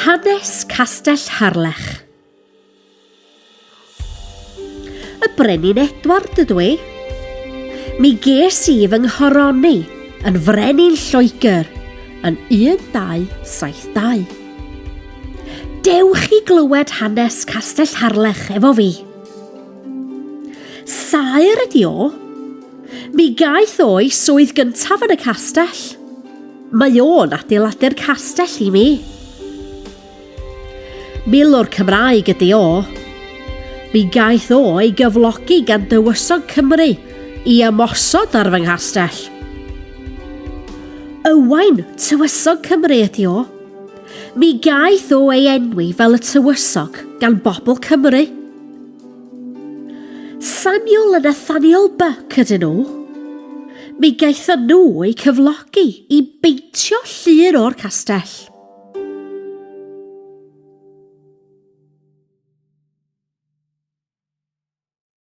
Hanes Castell Harlech. Y brenin Edward ydw i. Mi ges i fy nghoroni yn frenin Lloegr yn 1272. Dewch i glywed hanes Castell Harlech efo fi. Saer ydi o. Mi gaeth o'i swydd gyntaf yn y castell. Mae o'n adeiladu'r castell i mi. Milwr Cymraeg ydi o. Mi gaeth o ei gyflogi gan Dywysog Cymru i ymosod ar fy nghastell. Owain Tywysog Cymru ydi o. Mi gaeth o ei enwi fel y Tywysog gan bobl Cymru. Samuel a Nathaniel Buck ydyn nhw. Mi gaethon nhw eu cyflogi i beintio llun o'r castell.